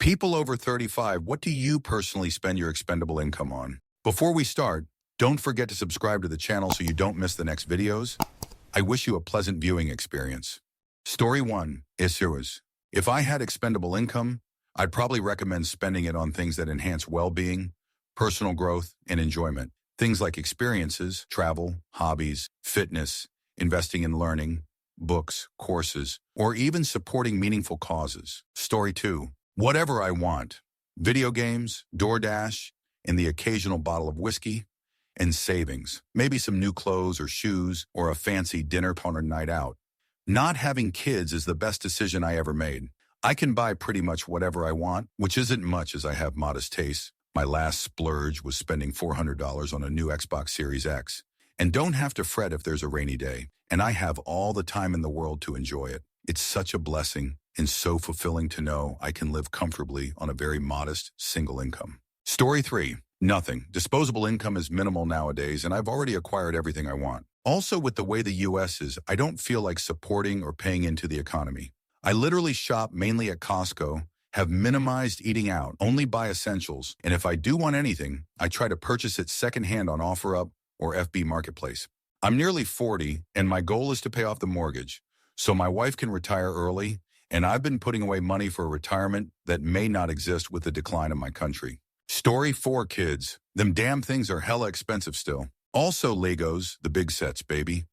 People over 35, what do you personally spend your expendable income on? Before we start, don't forget to subscribe to the channel so you don't miss the next videos. I wish you a pleasant viewing experience. Story 1. Issues. If I had expendable income, I'd probably recommend spending it on things that enhance well-being, personal growth, and enjoyment. Things like experiences, travel, hobbies, fitness, investing in learning, books, courses, or even supporting meaningful causes. Story 2. Whatever I want. Video games, DoorDash, and the occasional bottle of whiskey, and savings. Maybe some new clothes or shoes, or a fancy dinner or night out. Not having kids is the best decision I ever made. I can buy pretty much whatever I want, which isn't much as I have modest tastes. My last splurge was spending $400 on a new Xbox Series X. And don't have to fret if there's a rainy day. And I have all the time in the world to enjoy it. It's such a blessing and so fulfilling to know I can live comfortably on a very modest single income. Story 3. Nothing. Disposable income is minimal nowadays, and I've already acquired everything I want. Also, with the way the U.S. is, I don't feel like supporting or paying into the economy. I literally shop mainly at Costco, have minimized eating out, only buy essentials, and if I do want anything, I try to purchase it secondhand on OfferUp or FB Marketplace. I'm nearly 40, and my goal is to pay off the mortgage, so my wife can retire early, and I've been putting away money for a retirement that may not exist with the decline of my country. Story 4. Kids. Them damn things are hella expensive still. Also Legos, the big sets, baby.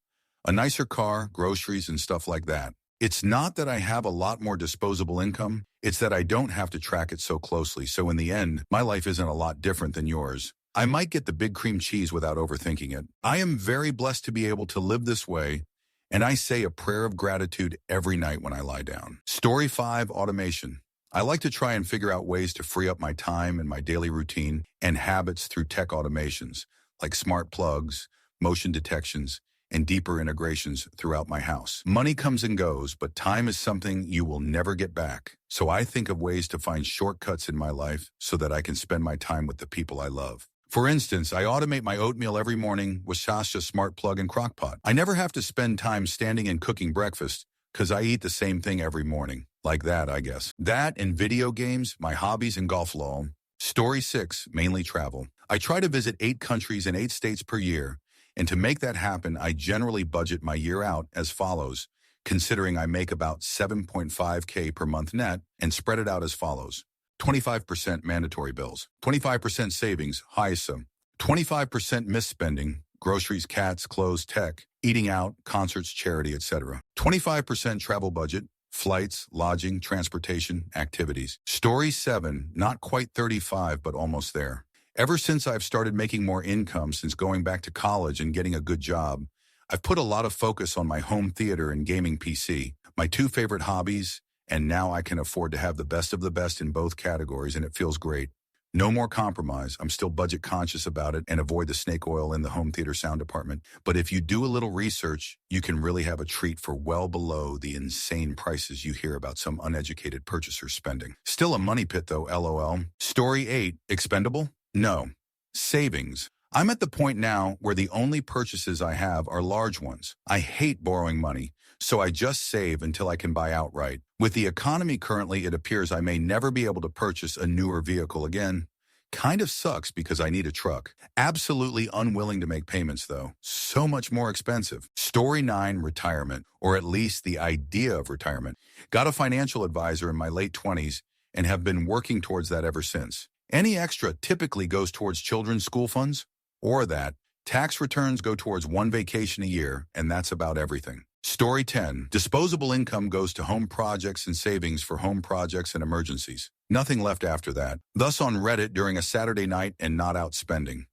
A nicer car, groceries, and stuff like that. It's not that I have a lot more disposable income, it's that I don't have to track it so closely, so in the end, my life isn't a lot different than yours. I might get the big cream cheese without overthinking it. I am very blessed to be able to live this way, and I say a prayer of gratitude every night when I lie down. Story 5. Automation. I like to try and figure out ways to free up my time and my daily routine and habits through tech automations, like smart plugs, motion detections, and deeper integrations throughout my house. Money comes and goes, but time is something you will never get back. So I think of ways to find shortcuts in my life so that I can spend my time with the people I love. For instance, I automate my oatmeal every morning with Sasha's smart plug and crock pot. I never have to spend time standing and cooking breakfast because I eat the same thing every morning. Like that, I guess. That and video games, my hobbies, and golf lol. Story 6. Mainly travel. I try to visit 8 countries in 8 states per year, and to make that happen, I generally budget my year out as follows, considering I make about $7.5K per month net, and spread it out as follows. 25% mandatory bills, 25% savings, HISA, 25% misspending, groceries, cats, clothes, tech, eating out, concerts, charity, etc. 25% travel budget, flights, lodging, transportation, activities. Story 7, not quite 35, but almost there. Ever since I've started making more income since going back to college and getting a good job, I've put a lot of focus on my home theater and gaming PC, my 2 favorite hobbies, and now I can afford to have the best of the best in both categories, and it feels great. No more compromise. I'm still budget conscious about it and avoid the snake oil in the home theater sound department. But if you do a little research, you can really have a treat for well below the insane prices you hear about some uneducated purchasers spending. Still a money pit though, LOL. Story 8. Expendable? No. Savings. I'm at the point now where the only purchases I have are large ones. I hate borrowing money, so I just save until I can buy outright. With the economy currently, it appears I may never be able to purchase a newer vehicle again. Kind of sucks because I need a truck. Absolutely unwilling to make payments though. So much more expensive. Story 9. Retirement, or at least the idea of retirement. Got a financial advisor in my late 20s and have been working towards that ever since. Any extra typically goes towards children's school funds, or that. Tax returns go towards 1 vacation a year, and that's about everything. Story 10. Disposable income goes to home projects and savings for home projects and emergencies. Nothing left after that. Thus on Reddit during a Saturday night and not out spending.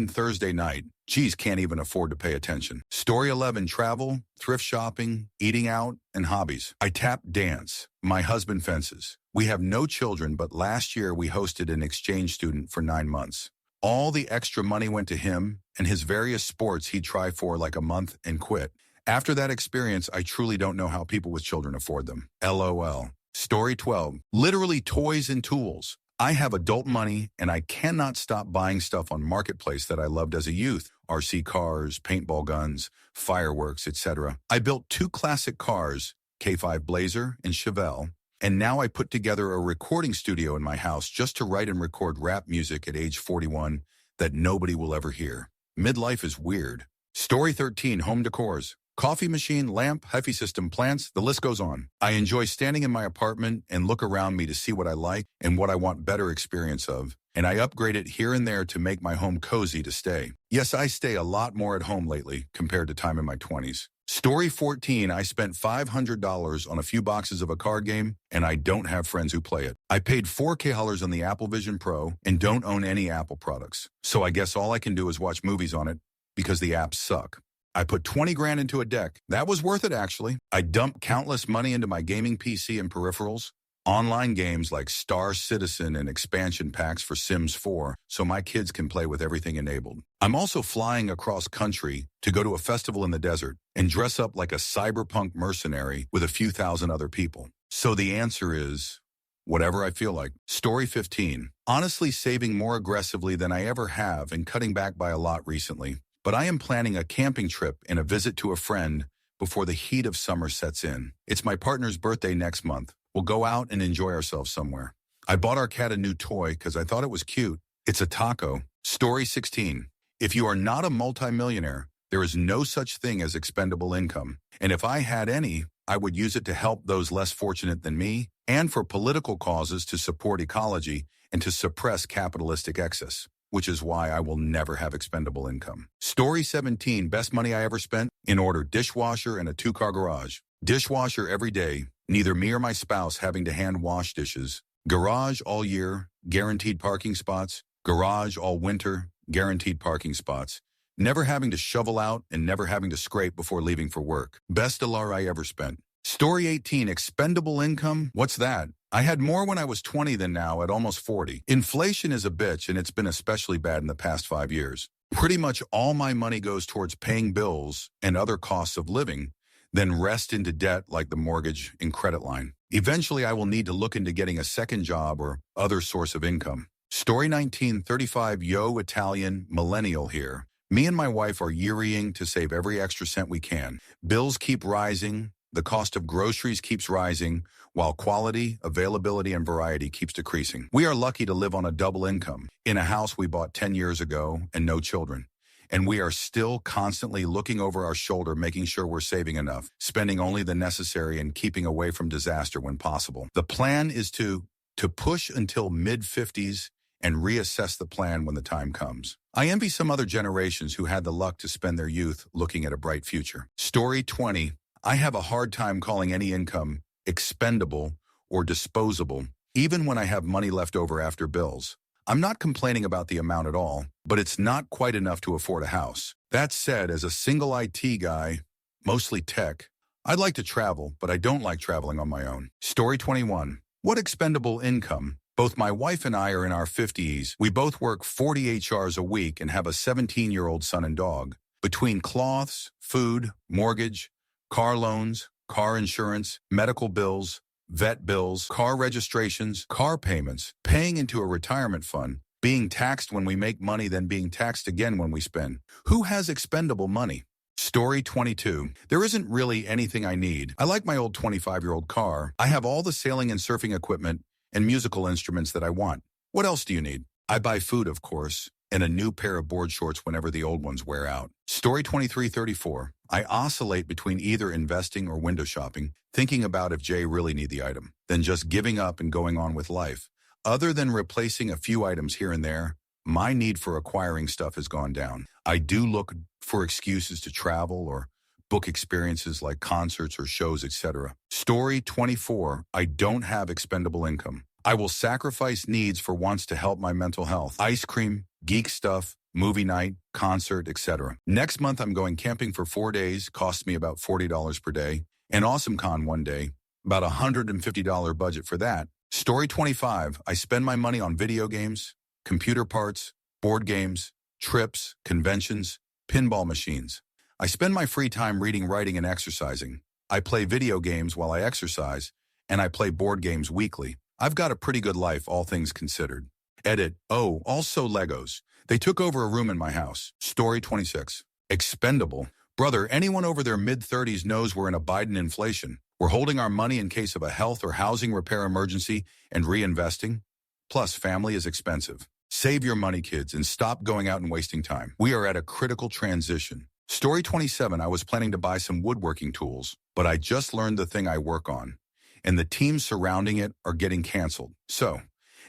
Thursday night. Geez, can't even afford to pay attention. Story 11. Travel, thrift shopping, eating out, and hobbies. I tap dance. My husband fences. We have no children, but last year we hosted an exchange student for 9 months. All the extra money went to him and his various sports he'd try for like a month and quit. After that experience, I truly don't know how people with children afford them. LOL. Story 12. Literally toys and tools. I have adult money and I cannot stop buying stuff on Marketplace that I loved as a youth. RC cars, paintball guns, fireworks, etc. I built 2 classic cars, K5 Blazer and Chevelle, And now I put together a recording studio in my house just to write and record rap music at age 41 that nobody will ever hear. Midlife is weird. Story 13, home decors. Coffee machine, lamp, HEFI system, plants, the list goes on. I enjoy standing in my apartment and look around me to see what I like and what I want better experience of, and I upgrade it here and there to make my home cozy to stay. Yes, I stay a lot more at home lately compared to time in my 20s. Story 14, I spent $500 on a few boxes of a card game, and I don't have friends who play it. I paid $4K on the Apple Vision Pro and don't own any Apple products, so I guess all I can do is watch movies on it because the apps suck. I put 20 grand into a deck. That was worth it, actually. I dumped countless money into my gaming PC and peripherals, online games like Star Citizen and expansion packs for Sims 4, so my kids can play with everything enabled. I'm also flying across country to go to a festival in the desert and dress up like a cyberpunk mercenary with a few thousand other people. So the answer is whatever I feel like. Story 15. Honestly, saving more aggressively than I ever have and cutting back by a lot recently. But I am planning a camping trip and a visit to a friend before the heat of summer sets in. It's my partner's birthday next month. We'll go out and enjoy ourselves somewhere. I bought our cat a new toy because I thought it was cute. It's a taco. Story 16. If you are not a multimillionaire, there is no such thing as expendable income. And if I had any, I would use it to help those less fortunate than me and for political causes to support ecology and to suppress capitalistic excess, which is why I will never have expendable income. Story 17, best money I ever spent? In order, dishwasher and a 2-car garage. Dishwasher every day, neither me or my spouse having to hand wash dishes. Garage all year, guaranteed parking spots. Garage all winter, guaranteed parking spots. Never having to shovel out and never having to scrape before leaving for work. Best dollar I ever spent. Story 18, expendable income? What's that? I had more when I was 20 than now at almost 40. Inflation is a bitch, and it's been especially bad in the past 5 years. Pretty much all my money goes towards paying bills and other costs of living, then rest into debt like the mortgage and credit line. Eventually, I will need to look into getting a second job or other source of income. Story 19, 35, yo, Italian, millennial here. Me and my wife are yearning to save every extra cent we can. Bills keep rising. The cost of groceries keeps rising, while quality, availability, and variety keeps decreasing. We are lucky to live on a double income in a house we bought 10 years ago and no children. And we are still constantly looking over our shoulder, making sure we're saving enough, spending only the necessary, and keeping away from disaster when possible. The plan is to push until mid-50s and reassess the plan when the time comes. I envy some other generations who had the luck to spend their youth looking at a bright future. Story 20. I have a hard time calling any income expendable or disposable, even when I have money left over after bills. I'm not complaining about the amount at all, but it's not quite enough to afford a house. That said, as a single IT guy, mostly tech, I'd like to travel, but I don't like traveling on my own. Story 21. What expendable income? Both my wife and I are in our 50s. We both work 48 hours a week and have a 17-year-old son and dog. Between clothes, food, mortgage, car loans, car insurance, medical bills, vet bills, car registrations, car payments, paying into a retirement fund, being taxed when we make money, then being taxed again when we spend. Who has expendable money? Story 22. There isn't really anything I need. I like my old 25-year-old car. I have all the sailing and surfing equipment and musical instruments that I want. What else do you need? I buy food, of course, and a new pair of board shorts whenever the old ones wear out. Story 2334. I oscillate between either investing or window shopping, thinking about if Jay really need the item, then just giving up and going on with life. Other than replacing a few items here and there, my need for acquiring stuff has gone down. I do look for excuses to travel or book experiences like concerts or shows, etc. Story 24. I don't have expendable income. I will sacrifice needs for wants to help my mental health. Ice cream, geek stuff, movie night, concert, etc. Next month, I'm going camping for 4 days, costs me about $40 per day. And AwesomeCon one day, about $150 budget for that. Story 25. I spend my money on video games, computer parts, board games, trips, conventions, pinball machines. I spend my free time reading, writing, and exercising. I play video games while I exercise, and I play board games weekly. I've got a pretty good life, all things considered. Edit. Oh, also Legos. They took over a room in my house. Story 26. Expendable. Brother, anyone over their mid-30s knows we're in a Biden inflation. We're holding our money in case of a health or housing repair emergency and reinvesting. Plus, family is expensive. Save your money, kids, and stop going out and wasting time. We are at a critical transition. Story 27, I was planning to buy some woodworking tools, but I just learned the thing I work on, and the teams surrounding it are getting canceled. So,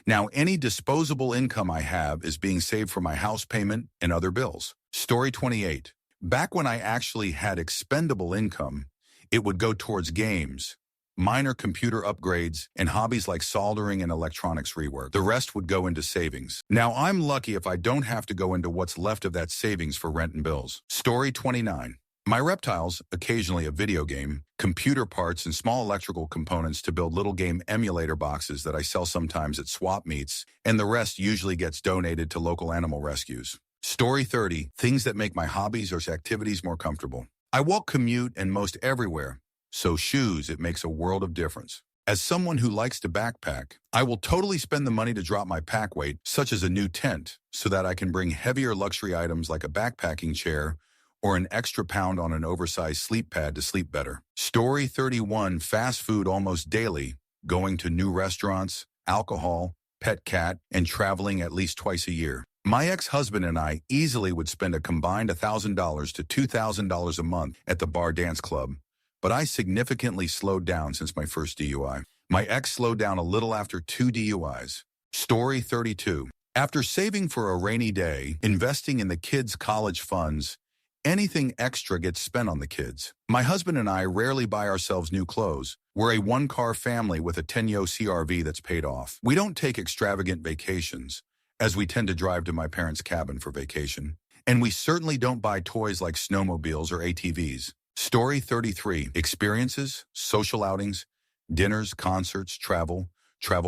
now any disposable income I have is being saved for my house payment and other bills. Story 28, back when I actually had expendable income, it would go towards games, minor computer upgrades, and hobbies like soldering and electronics rework. The rest would go into savings. Now I'm lucky if I don't have to go into what's left of that savings for rent and bills. Story 29. My reptiles, occasionally a video game, computer parts, and small electrical components to build little game emulator boxes that I sell sometimes at swap meets, and the rest usually gets donated to local animal rescues. Story 30. Things that make my hobbies or activities more comfortable. I walk, commute, and most everywhere. So shoes, it makes a world of difference. As someone who likes to backpack, I will totally spend the money to drop my pack weight, such as a new tent, so that I can bring heavier luxury items like a backpacking chair or an extra pound on an oversized sleep pad to sleep better. Story 31, fast food almost daily, going to new restaurants, alcohol, pet cat, and traveling at least twice a year. My ex-husband and I easily would spend a combined $1,000 to $2,000 a month at the bar dance club, but I significantly slowed down since my first DUI. My ex slowed down a little after 2 DUIs. Story 32. After saving for a rainy day, investing in the kids' college funds, anything extra gets spent on the kids. My husband and I rarely buy ourselves new clothes. We're a one-car family with a 10-yo CRV that's paid off. We don't take extravagant vacations, as we tend to drive to my parents' cabin for vacation. And we certainly don't buy toys like snowmobiles or ATVs. Story 33. Experiences, social outings, dinners, concerts, travel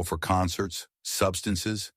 for concerts, substances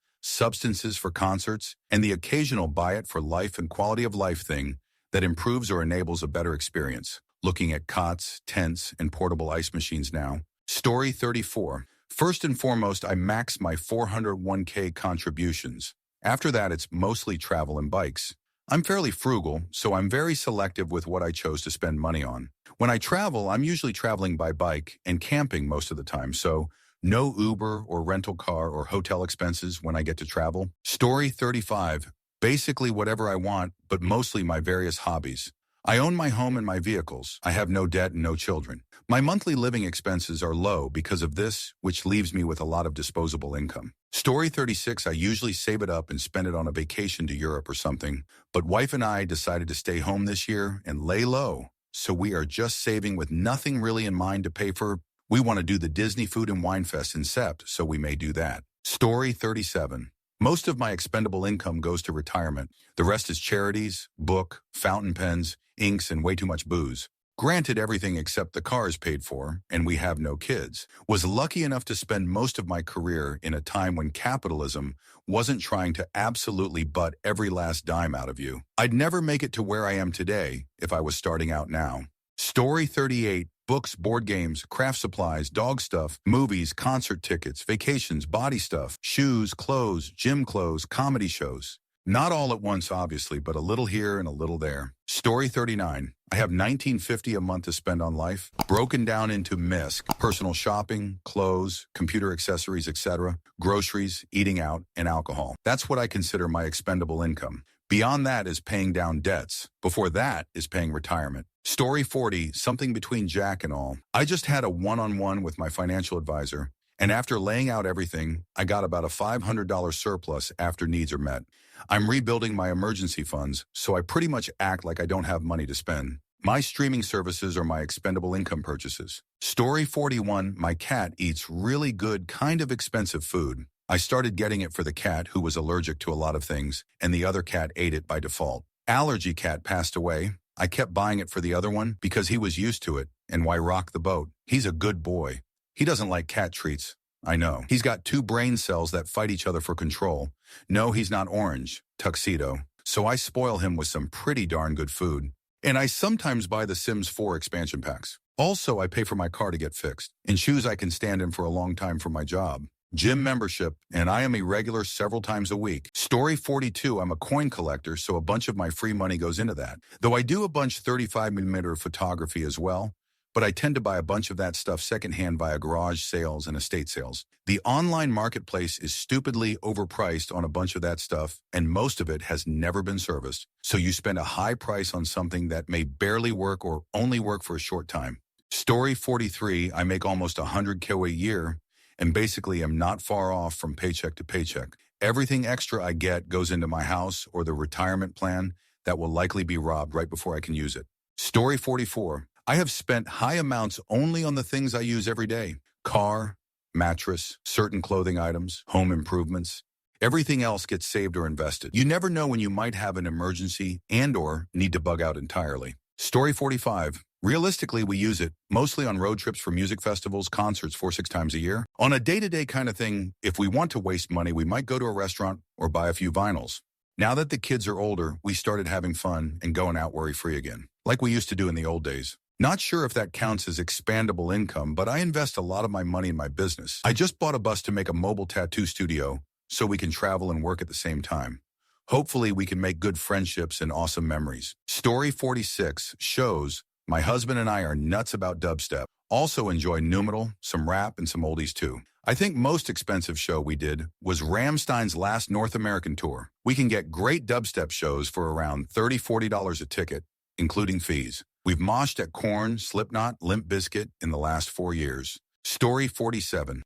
for concerts, and the occasional buy it for life and quality of life thing that improves or enables a better experience. Looking at cots, tents, and portable ice machines now. Story 34. First and foremost, I max my 401k contributions. After that, it's mostly travel and bikes. I'm fairly frugal, so I'm very selective with what I chose to spend money on. When I travel, I'm usually traveling by bike and camping most of the time, so no Uber or rental car or hotel expenses when I get to travel. Story 35. Basically whatever I want, but mostly my various hobbies. I own my home and my vehicles. I have no debt and no children. My monthly living expenses are low because of this, which leaves me with a lot of disposable income. Story 36, I usually save it up and spend it on a vacation to Europe or something, but wife and I decided to stay home this year and lay low, so we are just saving with nothing really in mind to pay for. We want to do the Disney Food and Wine Fest in Sept, so we may do that. Story 37. Most of my expendable income goes to retirement. The rest is charities, book, fountain pens, inks, and way too much booze. Granted, everything except the car is paid for, and we have no kids. Was lucky enough to spend most of my career in a time when capitalism wasn't trying to absolutely butt every last dime out of you. I'd never make it to where I am today if I was starting out now. Story 38. Books, board games, craft supplies, dog stuff, movies, concert tickets, vacations, body stuff, shoes, clothes, gym clothes, comedy shows. Not all at once, obviously, but a little here and a little there. Story 39. I have $19.50 a month to spend on life, broken down into MISC, personal shopping, clothes, computer accessories, etc., groceries, eating out, and alcohol. That's what I consider my expendable income. Beyond that is paying down debts. Before that is paying retirement. Story 40, something between Jack and all. I just had a one-on-one with my financial advisor, and after laying out everything, I got about a $500 surplus after needs are met. I'm rebuilding my emergency funds, so I pretty much act like I don't have money to spend. My streaming services are my expendable income purchases. Story 41, my cat eats really good, kind of expensive food. I started getting it for the cat who was allergic to a lot of things, and the other cat ate it by default. Allergy cat passed away. I kept buying it for the other one because he was used to it, and why rock the boat? He's a good boy. He doesn't like cat treats. I know. He's got 2 brain cells that fight each other for control. No, he's not orange, tuxedo. So I spoil him with some pretty darn good food. And I sometimes buy the Sims 4 expansion packs. Also, I pay for my car to get fixed, and shoes I can stand in for a long time for my job. Gym membership, and I am a regular several times a week. Story 42, I'm a coin collector, so a bunch of my free money goes into that. Though I do a bunch 35mm photography as well, but I tend to buy a bunch of that stuff secondhand via garage sales and estate sales. The online marketplace is stupidly overpriced on a bunch of that stuff, and most of it has never been serviced. So you spend a high price on something that may barely work or only work for a short time. Story 43, I make almost 100K a year and basically am not far off from paycheck to paycheck. Everything extra I get goes into my house or the retirement plan that will likely be robbed right before I can use it. Story 44, I have spent high amounts only on the things I use every day. Car, mattress, certain clothing items, home improvements. Everything else gets saved or invested. You never know when you might have an emergency and/or need to bug out entirely. Story 45. Realistically, we use it mostly on road trips for music festivals, concerts 4-6 times a year. On a day-to-day kind of thing, if we want to waste money, we might go to a restaurant or buy a few vinyls. Now that the kids are older, we started having fun and going out worry-free again, like we used to do in the old days. Not sure if that counts as expandable income, but I invest a lot of my money in my business. I just bought a bus to make a mobile tattoo studio so we can travel and work at the same time. Hopefully, we can make good friendships and awesome memories. Story 46 shows my husband and I are nuts about dubstep. Also enjoy nu metal, some rap, and some oldies too. I think most expensive show we did was Rammstein's last North American tour. We can get great dubstep shows for around $30–40 a ticket, including fees. We've moshed at Korn, Slipknot, Limp Bizkit in the last 4 years. Story 47.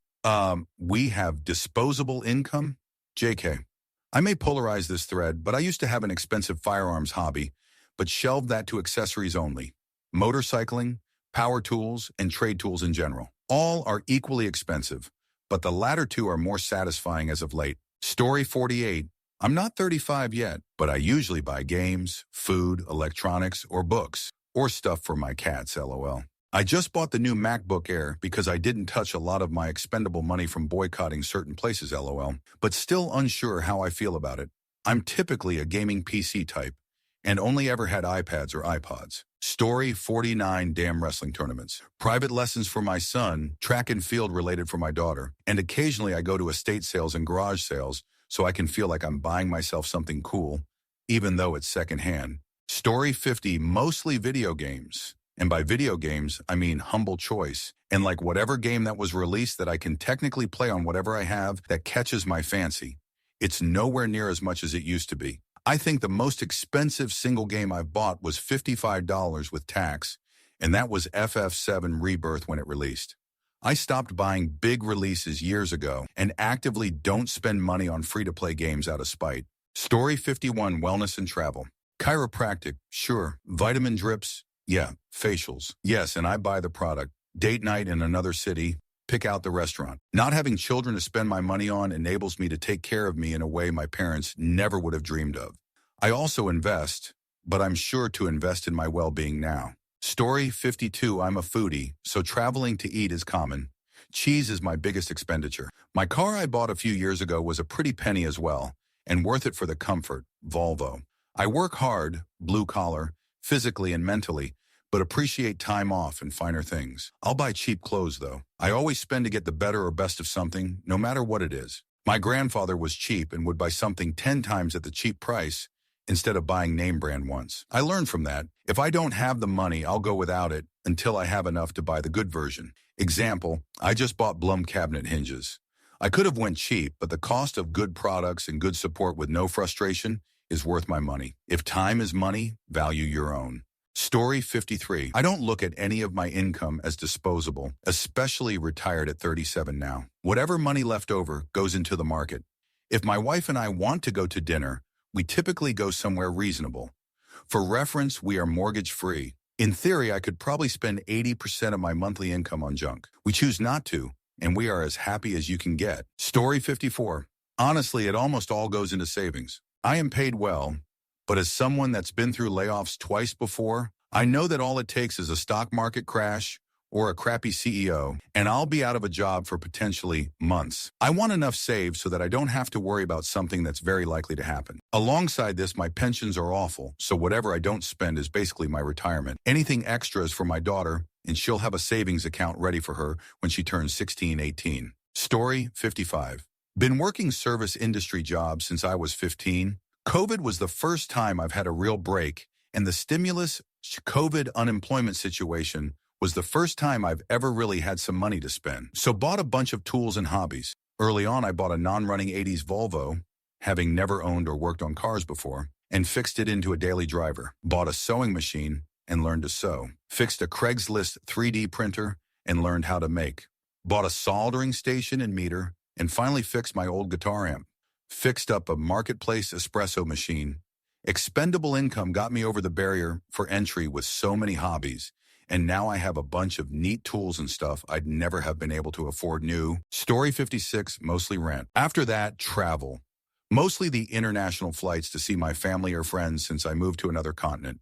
We have disposable income? JK. I may polarize this thread, but I used to have an expensive firearms hobby, but shelved that to accessories only. Motorcycling, power tools, and trade tools in general. All are equally expensive, but the latter two are more satisfying as of late. Story 48. I'm not 35 yet, but I usually buy games, food, electronics, or books, or stuff for my cats, LOL. I just bought the new MacBook Air because I didn't touch a lot of my expendable money from boycotting certain places, LOL, but still unsure how I feel about it. I'm typically a gaming PC type, and only ever had iPads or iPods. Story 49. Damn wrestling tournaments. Private lessons for my son, track and field related for my daughter, and occasionally I go to estate sales and garage sales so I can feel like I'm buying myself something cool, even though it's secondhand. Story 50. Mostly video games. And by video games, I mean humble choice. And like whatever game that was released that I can technically play on whatever I have that catches my fancy. It's nowhere near as much as it used to be. I think the most expensive single game I've bought was $55 with tax, and that was FF7 Rebirth when it released. I stopped buying big releases years ago and actively don't spend money on free-to-play games out of spite. Story 51. Wellness and travel. Chiropractic, sure. Vitamin drips, yeah. Facials, yes, and I buy the product. Date night in another city, pick out the restaurant. Not having children to spend my money on enables me to take care of me in a way my parents never would have dreamed of. I also invest, but I'm sure to invest in my well-being now. Story 52. I'm a foodie, so traveling to eat is common. Cheese is my biggest expenditure. My car I bought a few years ago was a pretty penny as well, and worth it for the comfort, Volvo. I work hard, blue collar, physically and mentally, but appreciate time off and finer things. I'll buy cheap clothes, though. I always spend to get the better or best of something, no matter what it is. My grandfather was cheap and would buy something 10 times at the cheap price instead of buying name brand once. I learned from that. If I don't have the money, I'll go without it until I have enough to buy the good version. Example, I just bought Blum cabinet hinges. I could have went cheap, but the cost of good products and good support with no frustration is worth my money. If time is money, value your own. Story 53. I don't look at any of my income as disposable, especially retired at 37 now. Whatever money left over goes into the market. If my wife and I want to go to dinner, we typically go somewhere reasonable. For reference, we are mortgage-free. In theory, I could probably spend 80% of my monthly income on junk. We choose not to, and we are as happy as you can get. Story 54. Honestly, it almost all goes into savings. I am paid well, but as someone that's been through layoffs twice before, I know that all it takes is a stock market crash or a crappy CEO, and I'll be out of a job for potentially months. I want enough saved so that I don't have to worry about something that's very likely to happen. Alongside this, my pensions are awful, so whatever I don't spend is basically my retirement. Anything extra is for my daughter, and she'll have a savings account ready for her when she turns 16, 18. Story 55. Been working service industry jobs since I was 15. COVID was the first time I've had a real break, and the stimulus COVID unemployment situation was the first time I've ever really had some money to spend. So bought a bunch of tools and hobbies. Early on, I bought a non-running 80s Volvo, having never owned or worked on cars before, and fixed it into a daily driver. Bought a sewing machine and learned to sew. Fixed a Craigslist 3D printer and learned how to make. Bought a soldering station and meter, and finally fixed my old guitar amp. Fixed up a marketplace espresso machine. Expendable income got me over the barrier for entry with so many hobbies, and now I have a bunch of neat tools and stuff I'd never have been able to afford new. Story 56, mostly rent. After that, travel. Mostly the international flights to see my family or friends since I moved to another continent.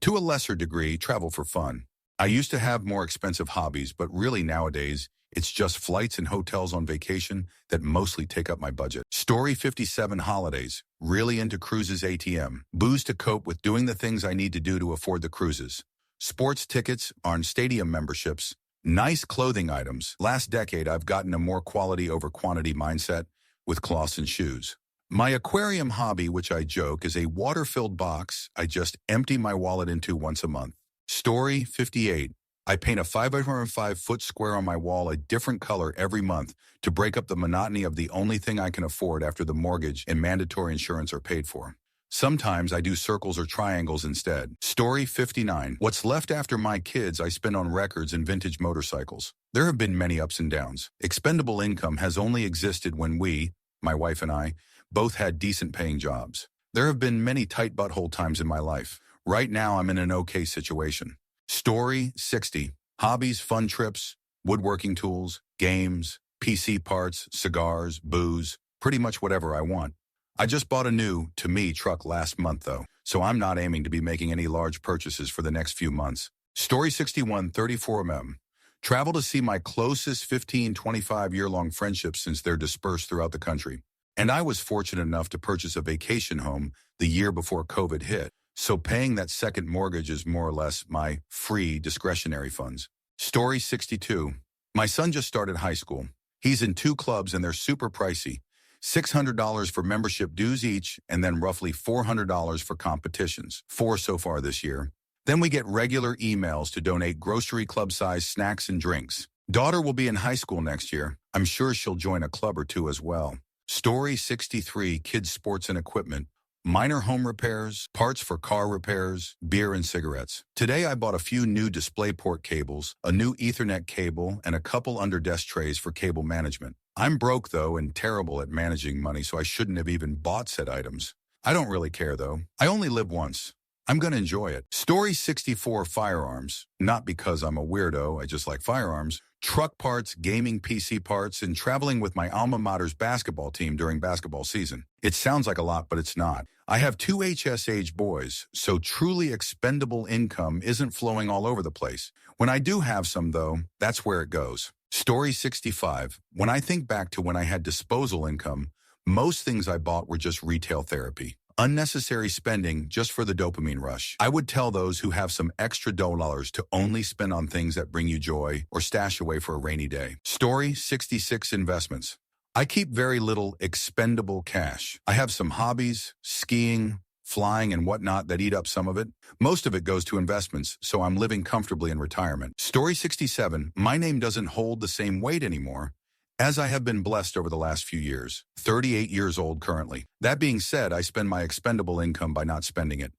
To a lesser degree, travel for fun. I used to have more expensive hobbies, but really nowadays, it's just flights and hotels on vacation that mostly take up my budget. Story 57, holidays. Really into cruises ATM. Booze to cope with doing the things I need to do to afford the cruises. Sports tickets on stadium memberships. Nice clothing items. Last decade, I've gotten a more quality over quantity mindset with cloths and shoes. My aquarium hobby, which I joke, is a water-filled box I just empty my wallet into once a month. Story 58. I paint a 505-foot square on my wall a different color every month to break up the monotony of the only thing I can afford after the mortgage and mandatory insurance are paid for. Sometimes I do circles or triangles instead. Story 59. What's left after my kids I spend on records and vintage motorcycles. There have been many ups and downs. Expendable income has only existed when we, my wife and I, both had decent paying jobs. There have been many tight butthole times in my life. Right now I'm in an okay situation. Story 60. Hobbies, fun trips, woodworking tools, games, PC parts, cigars, booze, pretty much whatever I want. I just bought a new, to me, truck last month though, so I'm not aiming to be making any large purchases for the next few months. Story 61, 34mm. Travel to see my closest 25-year-long friendships since they're dispersed throughout the country. And I was fortunate enough to purchase a vacation home the year before COVID hit. So paying that second mortgage is more or less my free discretionary funds. Story 62. My son just started high school. He's in 2 clubs and they're super pricey. $600 for membership dues each, and then roughly $400 for competitions. 4 so far this year. Then we get regular emails to donate grocery club-sized snacks and drinks. Daughter will be in high school next year. I'm sure she'll join a club or two as well. Story 63. Kids' sports and equipment. Minor home repairs, parts for car repairs, beer and cigarettes. Today I bought a few new DisplayPort cables, a new Ethernet cable, and a couple under-desk trays for cable management. I'm broke though and terrible at managing money, so I shouldn't have even bought said items. I don't really care though. I only live once. I'm gonna enjoy it. Story 64. Firearms. Not because I'm a weirdo, I just like firearms. Truck parts, gaming PC parts, and traveling with my alma mater's basketball team during basketball season. It sounds like a lot, but it's not. I have 2 HS-age boys, so truly expendable income isn't flowing all over the place. When I do have some, though, that's where it goes. Story 65. When I think back to when I had disposal income, most things I bought were just retail therapy. Unnecessary spending just for the dopamine rush. I would tell those who have some extra dollars to only spend on things that bring you joy or stash away for a rainy day. Story 66. Investments. I keep very little expendable cash. I have some hobbies, skiing, flying, and whatnot that eat up some of it. Most of it goes to investments, so I'm living comfortably in retirement. Story 67. My name doesn't hold the same weight anymore, as I have been blessed over the last few years. 38 years old currently. That being said, I spend my expendable income by not spending it.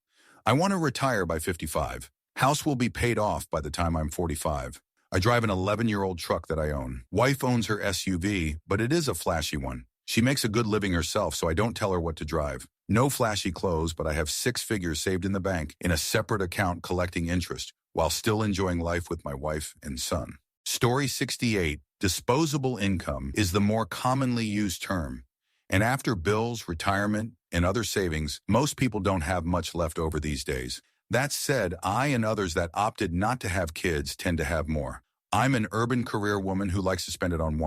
I want to retire by 55. House will be paid off by the time I'm 45. I drive an 11-year-old truck that I own. Wife owns her SUV, but it is a flashy one. She makes a good living herself, so I don't tell her what to drive. No flashy clothes, but I have 6 figures saved in the bank in a separate account collecting interest while still enjoying life with my wife and son. Story 68. Disposable income is the more commonly used term. And after bills, retirement, and other savings, most people don't have much left over these days. That said, I and others that opted not to have kids tend to have more. I'm an urban career woman who likes to spend it on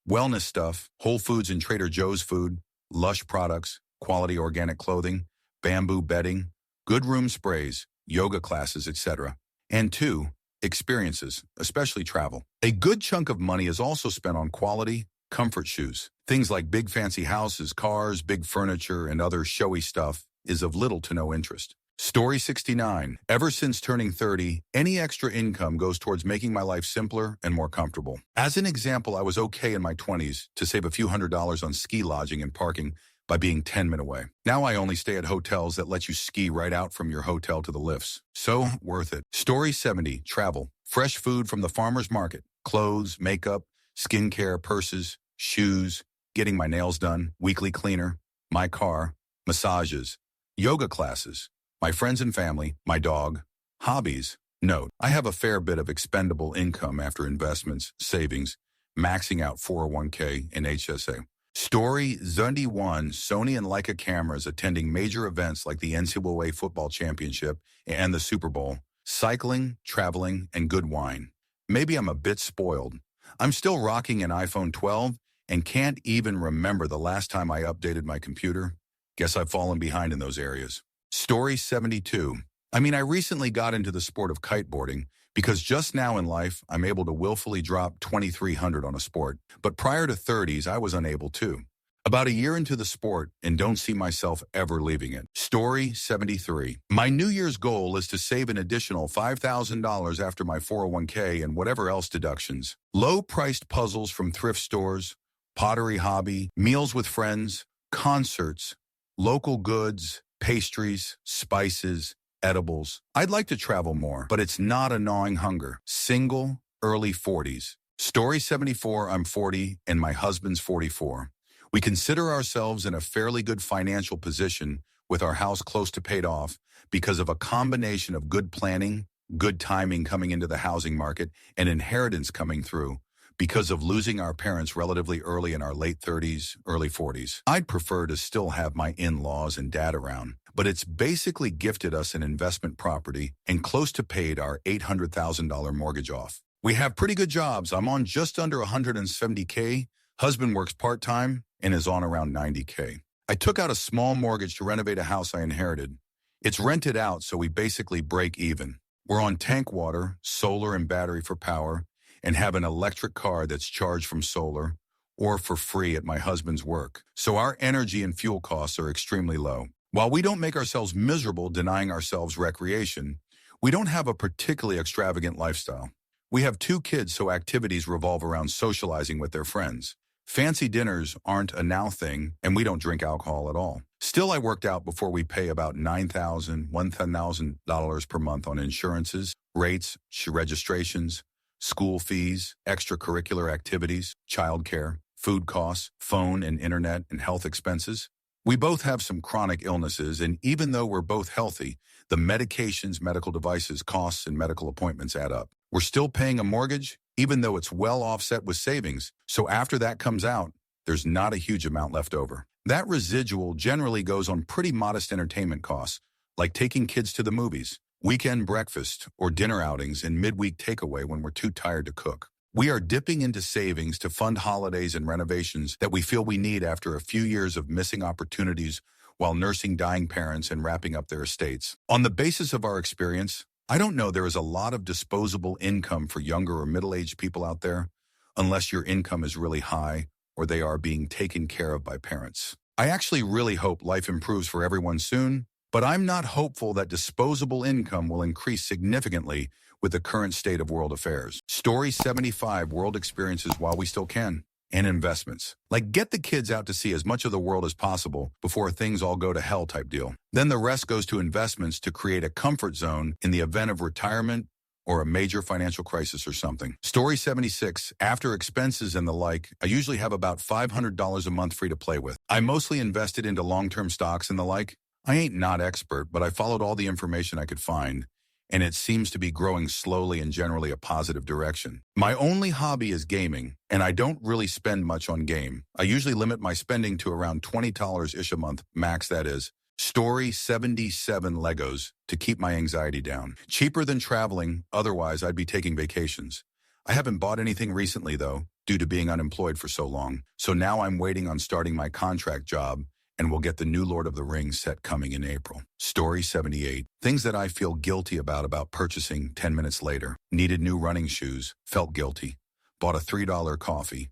wellness stuff, Whole Foods and Trader Joe's food, Lush products, quality organic clothing, bamboo bedding, good room sprays, yoga classes, etc. And 2, experiences, especially travel. A good chunk of money is also spent on quality, comfort shoes. Things like big fancy houses, cars, big furniture, and other showy stuff is of little to no interest. Story 69. Ever since turning 30, any extra income goes towards making my life simpler and more comfortable. As an example, I was okay in my 20s to save a few $100s on ski lodging and parking by being 10 minutes away. Now I only stay at hotels that let you ski right out from your hotel to the lifts. So worth it. Story 70. Travel. Fresh food from the farmer's market. Clothes, makeup, skincare, purses, shoes, getting my nails done, weekly cleaner, my car, massages, yoga classes, my friends and family, my dog, hobbies. Note, I have a fair bit of expendable income after investments, savings, maxing out 401k and HSA. Story 71. Sony and Leica cameras attending major events like the NCAA football championship and the Super Bowl, cycling, traveling, and good wine. Maybe I'm a bit spoiled. I'm still rocking an iPhone 12 and can't even remember the last time I updated my computer. Guess I've fallen behind in those areas. Story 72. I recently got into the sport of kiteboarding because just now in life, I'm able to willfully drop 2,300 on a sport. But prior to 30s, I was unable to. About a year into the sport and don't see myself ever leaving it. Story 73. My New Year's goal is to save an additional $5,000 after my 401k and whatever else deductions. Low-priced puzzles from thrift stores, pottery hobby, meals with friends, concerts, local goods, pastries, spices, edibles. I'd like to travel more, but it's not a gnawing hunger. Single, early 40s. Story 74. I'm 40 and my husband's 44. We consider ourselves in a fairly good financial position with our house close to paid off because of a combination of good planning, good timing coming into the housing market, and inheritance coming through because of losing our parents relatively early in our late 30s, early 40s. I'd prefer to still have my in-laws and dad around, but it's basically gifted us an investment property and close to paid our $800,000 mortgage off. We have pretty good jobs. I'm on just under $170K. Husband works part-time and is on around $90K. I took out a small mortgage to renovate a house I inherited. It's rented out, so we basically break even. We're on tank water, solar and battery for power, and have an electric car that's charged from solar or for free at my husband's work. So our energy and fuel costs are extremely low. While we don't make ourselves miserable denying ourselves recreation, we don't have a particularly extravagant lifestyle. We have 2 kids, so activities revolve around socializing with their friends. Fancy dinners aren't a now thing, and we don't drink alcohol at all. Still, I worked out before we pay about $9,000, $1,000 per month on insurances, rates, registrations, school fees, extracurricular activities, childcare, food costs, phone and internet and health expenses. We both have some chronic illnesses, and even though we're both healthy, the medications, medical devices, costs, and medical appointments add up. We're still paying a mortgage, even though it's well offset with savings, so after that comes out, there's not a huge amount left over. That residual generally goes on pretty modest entertainment costs, like taking kids to the movies, weekend breakfast, or dinner outings and midweek takeaway when we're too tired to cook. We are dipping into savings to fund holidays and renovations that we feel we need after a few years of missing opportunities while nursing dying parents and wrapping up their estates. On the basis of our experience, I don't know there is a lot of disposable income for younger or middle-aged people out there, unless your income is really high or they are being taken care of by parents. I actually really hope life improves for everyone soon, but I'm not hopeful that disposable income will increase significantly with the current state of world affairs. Story 75. World experiences while we still can. And investments. Like, get the kids out to see as much of the world as possible before things all go to hell type deal. Then the rest goes to investments to create a comfort zone in the event of retirement or a major financial crisis or something. Story 76. After expenses and the like, I usually have about $500 a month free to play with. I mostly invested into long-term stocks and the like. I ain't not expert, but I followed all the information I could find, and it seems to be growing slowly and generally a positive direction. My only hobby is gaming, and I don't really spend much on game. I usually limit my spending to around $20-ish a month, max that is. Story 77. Legos to keep my anxiety down. Cheaper than traveling, otherwise I'd be taking vacations. I haven't bought anything recently though, due to being unemployed for so long. So now I'm waiting on starting my contract job, and we'll get the new Lord of the Rings set coming in April. Story 78. Things that I feel guilty about purchasing 10 minutes later. Needed new running shoes. Felt guilty. Bought a $3 coffee.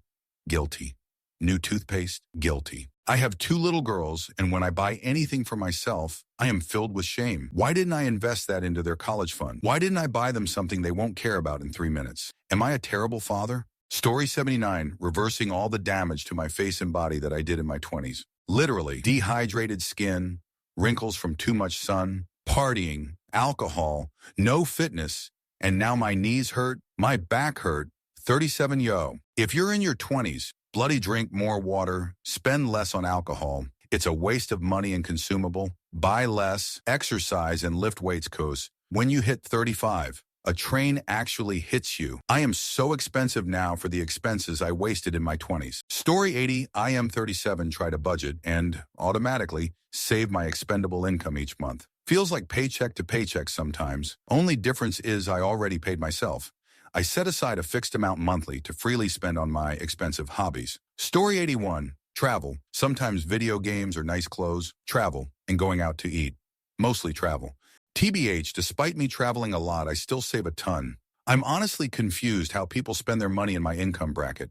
Guilty. New toothpaste. Guilty. I have 2 little girls, and when I buy anything for myself, I am filled with shame. Why didn't I invest that into their college fund? Why didn't I buy them something they won't care about in 3 minutes? Am I a terrible father? Story 79, reversing all the damage to my face and body that I did in my 20s. Literally, dehydrated skin, wrinkles from too much sun, partying, alcohol, no fitness, and now my knees hurt, my back hurt. 37 yo. If you're in your 20s, bloody drink more water, spend less on alcohol. It's a waste of money and consumable. Buy less, exercise, and lift weights, cause when you hit 35, a train actually hits you. I am so expensive now for the expenses I wasted in my 20s. Story 80, I am 37, try to budget and automatically save my expendable income each month. Feels like paycheck to paycheck sometimes. Only difference is I already paid myself. I set aside a fixed amount monthly to freely spend on my expensive hobbies. Story 81, travel. Sometimes video games or nice clothes, travel, and going out to eat. Mostly travel. TBH, despite me traveling a lot, I still save a ton. I'm honestly confused how people spend their money in my income bracket,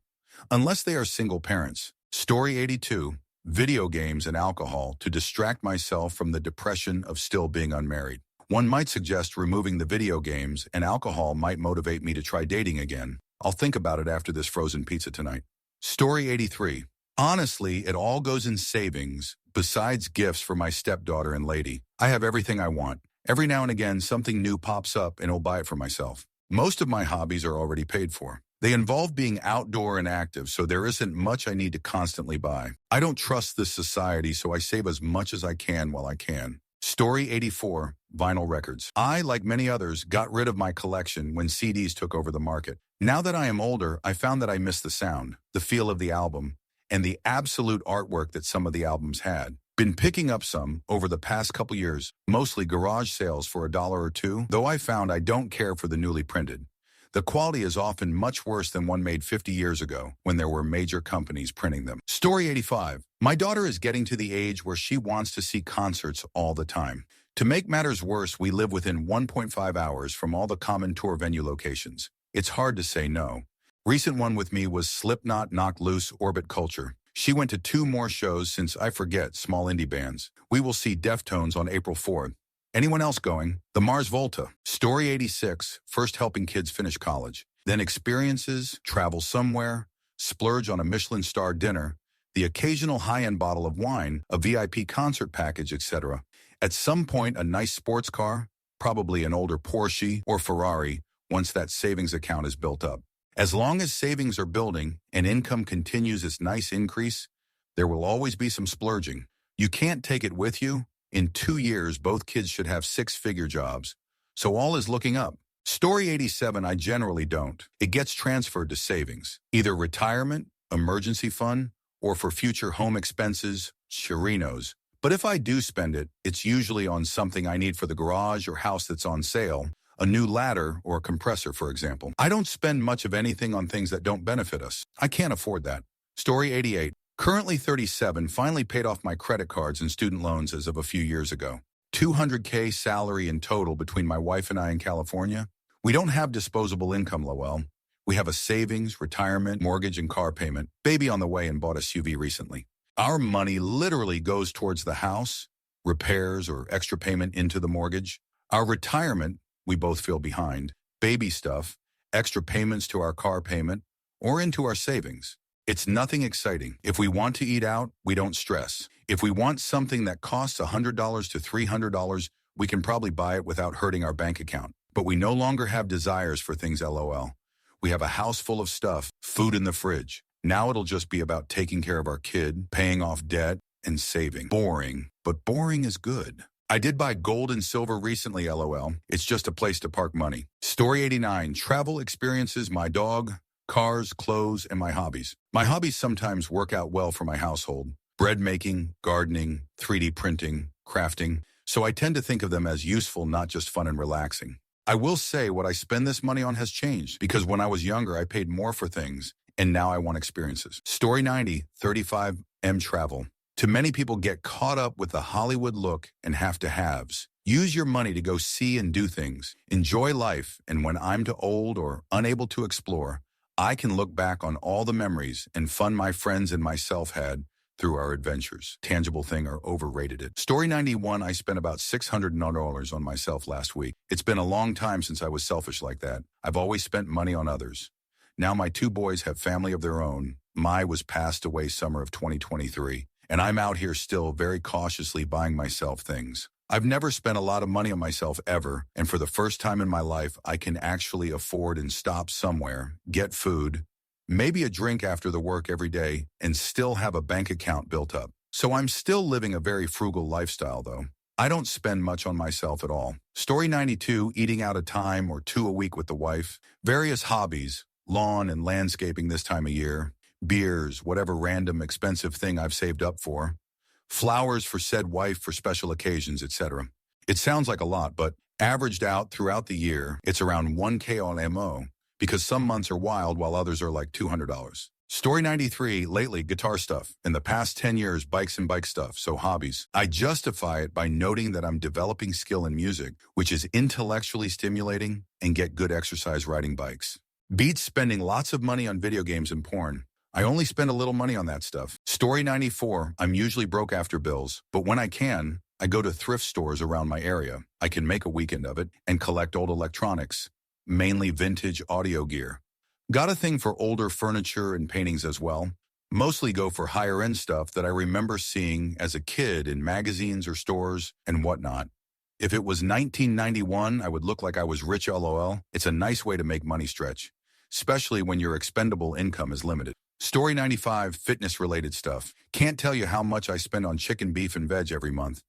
unless they are single parents. Story 82, video games and alcohol to distract myself from the depression of still being unmarried. One might suggest removing the video games, and alcohol might motivate me to try dating again. I'll think about it after this frozen pizza tonight. Story 83. Honestly, it all goes in savings, besides gifts for my stepdaughter and lady. I have everything I want. Every now and again, something new pops up and I'll buy it for myself. Most of my hobbies are already paid for. They involve being outdoor and active, so there isn't much I need to constantly buy. I don't trust this society, so I save as much as I can while I can. Story 84, vinyl records. I, like many others, got rid of my collection when CDs took over the market. Now that I am older, I found that I miss the sound, the feel of the album, and the absolute artwork that some of the albums had. Been picking up some over the past couple years, mostly garage sales for $1 or $2, though I found I don't care for the newly printed. The quality is often much worse than one made 50 years ago when there were major companies printing them. Story 85. My daughter is getting to the age where she wants to see concerts all the time. To make matters worse, we live within 1.5 hours from all the common tour venue locations. It's hard to say no. Recent one with me was Slipknot, Knocked Loose, Orbit Culture. She went to 2 more shows since I forget small indie bands. We will see Deftones on April 4th. Anyone else going? The Mars Volta. Story 86, first helping kids finish college. Then experiences, travel somewhere, splurge on a Michelin-star dinner, the occasional high-end bottle of wine, a VIP concert package, etc. At some point, a nice sports car, probably an older Porsche or Ferrari, once that savings account is built up. As long as savings are building and income continues its nice increase, there will always be some splurging. You can't take it with you. In 2 years, both kids should have 6-figure jobs. So all is looking up. Story 87, I generally don't. It gets transferred to savings, either retirement, emergency fund, or for future home expenses, chirinos. But if I do spend it, it's usually on something I need for the garage or house that's on sale, a new ladder or a compressor, for example. I don't spend much of anything on things that don't benefit us. I can't afford that. Story 88. Currently 37, finally paid off my credit cards and student loans as of a few years ago. $200K salary in total between my wife and I in California. We don't have disposable income, Lowell. We have a savings, retirement, mortgage, and car payment. Baby on the way and bought a SUV recently. Our money literally goes towards the house, repairs, or extra payment into the mortgage. Our retirement, we both feel behind. Baby stuff, extra payments to our car payment, or into our savings. It's nothing exciting. If we want to eat out, we don't stress. If we want something that costs $100 to $300, we can probably buy it without hurting our bank account. But we no longer have desires for things, LOL. We have a house full of stuff, food in the fridge. Now it'll just be about taking care of our kid, paying off debt, and saving. Boring, but boring is good. I did buy gold and silver recently, LOL. It's just a place to park money. Story 89, travel experiences, my dog, cars, clothes, and my hobbies. My hobbies sometimes work out well for my household. Bread making, gardening, 3D printing, crafting. So I tend to think of them as useful, not just fun and relaxing. I will say what I spend this money on has changed because when I was younger, I paid more for things, and now I want experiences. Story 90, 35M travel. Too many people get caught up with the Hollywood look and have-to-haves. Use your money to go see and do things. Enjoy life, and when I'm too old or unable to explore, I can look back on all the memories and fun my friends and myself had through our adventures. Tangible thing or overrated it. Story 91, I spent about $600 on myself last week. It's been a long time since I was selfish like that. I've always spent money on others. Now my two boys have family of their own. Mai was passed away summer of 2023. And I'm out here still very cautiously buying myself things. I've never spent a lot of money on myself ever, and for the first time in my life, I can actually afford and stop somewhere, get food, maybe a drink after the work every day, and still have a bank account built up. So I'm still living a very frugal lifestyle though. I don't spend much on myself at all. Story 92, eating out a time or two a week with the wife, various hobbies, lawn and landscaping this time of year, beers, whatever random expensive thing I've saved up for, flowers for said wife for special occasions, etc. It sounds like a lot, but averaged out throughout the year, it's around 1K on MO, because some months are wild while others are like $200. Story 93, lately, guitar stuff. In the past 10 years, bikes and bike stuff, so hobbies. I justify it by noting that I'm developing skill in music, which is intellectually stimulating, and get good exercise riding bikes. Beats spending lots of money on video games and porn. I only spend a little money on that stuff. Story 94, I'm usually broke after bills, but when I can, I go to thrift stores around my area. I can make a weekend of it and collect old electronics, mainly vintage audio gear. Got a thing for older furniture and paintings as well. Mostly go for higher-end stuff that I remember seeing as a kid in magazines or stores and whatnot. If it was 1991, I would look like I was rich LOL. It's a nice way to make money stretch, especially when your expendable income is limited. Story 95, fitness-related stuff. Can't tell you how much I spend on chicken, beef, and veg every month.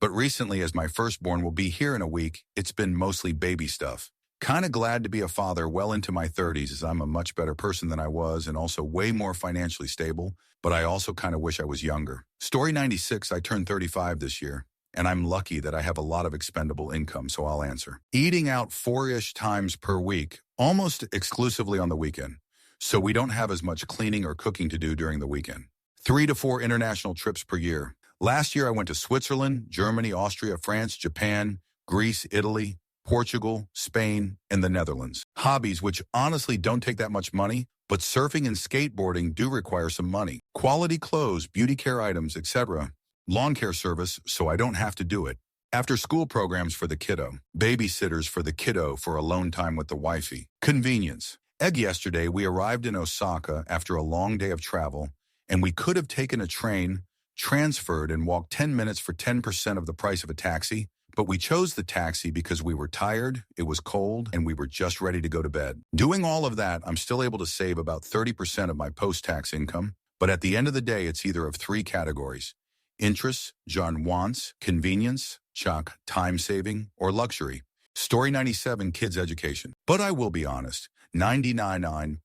But recently, as my firstborn will be here in a week, it's been mostly baby stuff. Kinda glad to be a father well into my 30s as I'm a much better person than I was and also way more financially stable, but I also kinda wish I was younger. Story 96, I turned 35 this year, and I'm lucky that I have a lot of expendable income, so I'll answer. Eating out 4-ish times per week, almost exclusively on the weekend. So we don't have as much cleaning or cooking to do during the weekend. 3 to 4 international trips per year. Last year I went to Switzerland, Germany, Austria, France, Japan, Greece, Italy, Portugal, Spain, and the Netherlands. Hobbies which honestly don't take that much money, but surfing and skateboarding do require some money. Quality clothes, beauty care items, etc. Lawn care service, so I don't have to do it. After school programs for the kiddo. Babysitters for the kiddo for alone time with the wifey. Convenience. Yesterday, we arrived in Osaka after a long day of travel, and we could have taken a train, transferred, and walked 10 minutes for 10% of the price of a taxi, but we chose the taxi because we were tired, it was cold, and we were just ready to go to bed. Doing all of that, I'm still able to save about 30% of my post-tax income, but at the end of the day, it's either of 3 categories: interests, John wants, convenience, Chuck, time saving, or luxury. Story 97, kids education. But I will be honest, 99%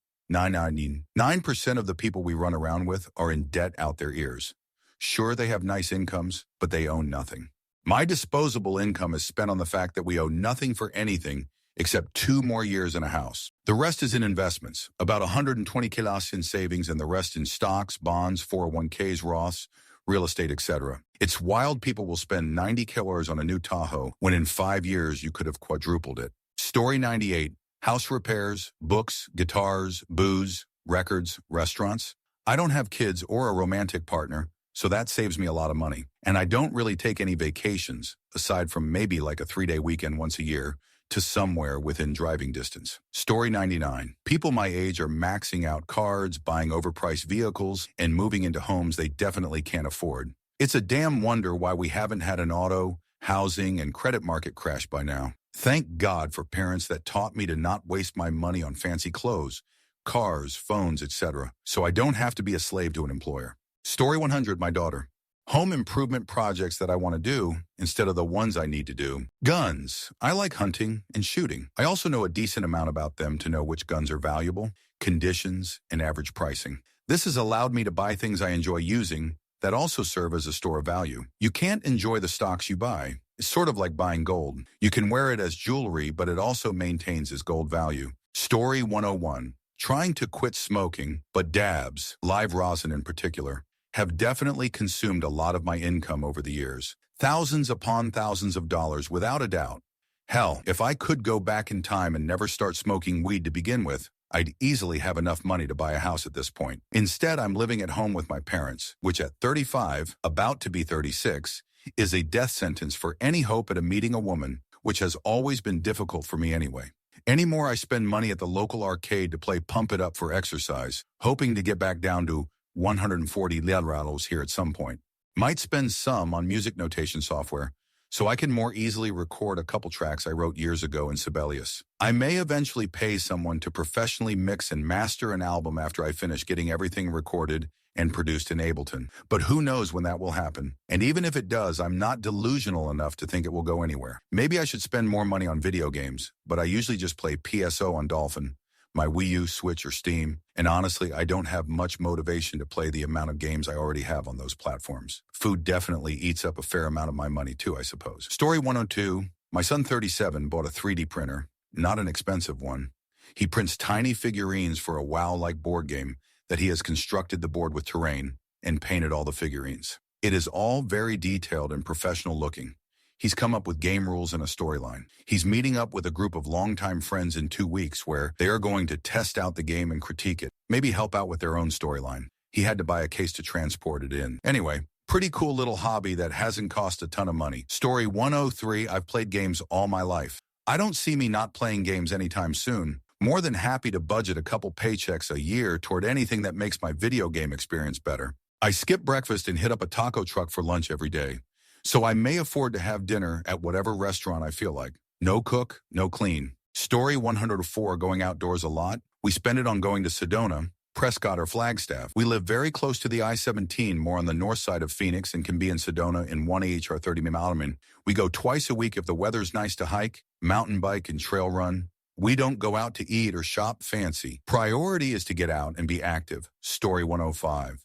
of the people we run around with are in debt out their ears. Sure, they have nice incomes, but they own nothing. My disposable income is spent on the fact that we owe nothing for anything except 2 more years in a house. The rest is in investments, about 120 kilos in savings and the rest in stocks, bonds, 401ks, Roths, real estate, etc. It's wild people will spend 90 kilos on a new Tahoe when in 5 years you could have quadrupled it. Story 98, house repairs, books, guitars, booze, records, restaurants. I don't have kids or a romantic partner, so that saves me a lot of money. And I don't really take any vacations, aside from maybe like a 3-day weekend once a year, to somewhere within driving distance. Story 99. People my age are maxing out cards, buying overpriced vehicles, and moving into homes they definitely can't afford. It's a damn wonder why we haven't had an auto, housing, and credit market crash by now. Thank God for parents that taught me to not waste my money on fancy clothes, cars, phones, etc., so I don't have to be a slave to an employer. Story 100, my daughter. Home improvement projects that I want to do instead of the ones I need to do. Guns. I like hunting and shooting. I also know a decent amount about them to know which guns are valuable, conditions, and average pricing. This has allowed me to buy things I enjoy using that also serve as a store of value. You can't enjoy the stocks you buy. It's sort of like buying gold. You can wear it as jewelry, but it also maintains its gold value. Story 101. Trying to quit smoking, but dabs, live rosin in particular, have definitely consumed a lot of my income over the years. Thousands upon thousands of dollars without a doubt. Hell, if I could go back in time and never start smoking weed to begin with, I'd easily have enough money to buy a house at this point. Instead, I'm living at home with my parents, which at 35, about to be 36, is a death sentence for any hope at meeting a woman, which has always been difficult for me anyway. Anymore, I spend money at the local arcade to play Pump It Up for exercise, hoping to get back down to 140 rattles here at some point. Might spend some on music notation software, so I can more easily record a couple tracks I wrote years ago in Sibelius. I may eventually pay someone to professionally mix and master an album after I finish getting everything recorded and produced in Ableton. But who knows when that will happen? And even if it does, I'm not delusional enough to think it will go anywhere. Maybe I should spend more money on video games, but I usually just play PSO on Dolphin, my Wii U, Switch, or Steam, and honestly, I don't have much motivation to play the amount of games I already have on those platforms. Food definitely eats up a fair amount of my money too, I suppose. Story 102, my son 37 bought a 3D printer, not an expensive one. He prints tiny figurines for a WoW-like board game that he has constructed the board with terrain and painted all the figurines. It is all very detailed and professional looking. He's come up with game rules and a storyline. He's meeting up with a group of longtime friends in 2 weeks where they are going to test out the game and critique it, maybe help out with their own storyline. He had to buy a case to transport it in. Anyway, pretty cool little hobby that hasn't cost a ton of money. Story 103, I've played games all my life. I don't see me not playing games anytime soon. More than happy to budget a couple paychecks a year toward anything that makes my video game experience better. I skip breakfast and hit up a taco truck for lunch every day. So I may afford to have dinner at whatever restaurant I feel like. No cook, no clean. Story 104, going outdoors a lot. We spend it on going to Sedona, Prescott, or Flagstaff. We live very close to the I-17, more on the north side of Phoenix, and can be in Sedona in 1H or 30 minutes. We go twice a week if the weather's nice to hike, mountain bike, and trail run. We don't go out to eat or shop fancy. Priority is to get out and be active. Story 105.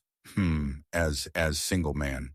As single man.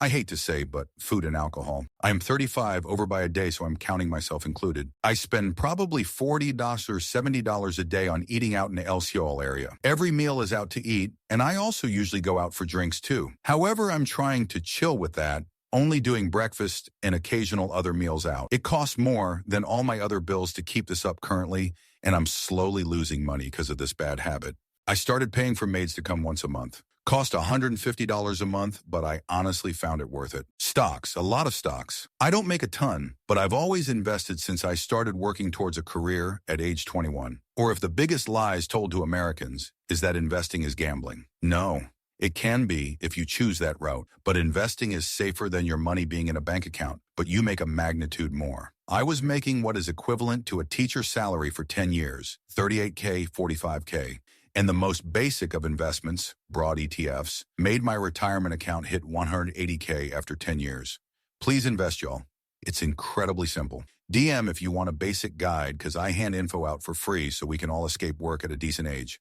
I hate to say, but food and alcohol. I am 35, over by a day, so I'm counting myself included. I spend probably $40 or $70 a day on eating out in the El Ciol area. Every meal is out to eat, and I also usually go out for drinks too. However, I'm trying to chill with that, only doing breakfast and occasional other meals out. It costs more than all my other bills to keep this up currently, and I'm slowly losing money because of this bad habit. I started paying for maids to come once a month. Cost $150 a month, but I honestly found it worth it. Stocks, a lot of stocks. I don't make a ton, but I've always invested since I started working towards a career at age 21. Or if the biggest lies told to Americans is that investing is gambling. No, it can be if you choose that route, but investing is safer than your money being in a bank account, but you make a magnitude more. I was making what is equivalent to a teacher's salary for 10 years, $38K, $45K. And the most basic of investments, broad ETFs, made my retirement account hit $180K after 10 years. Please invest, y'all. It's incredibly simple. DM if you want a basic guide, because I hand info out for free so we can all escape work at a decent age.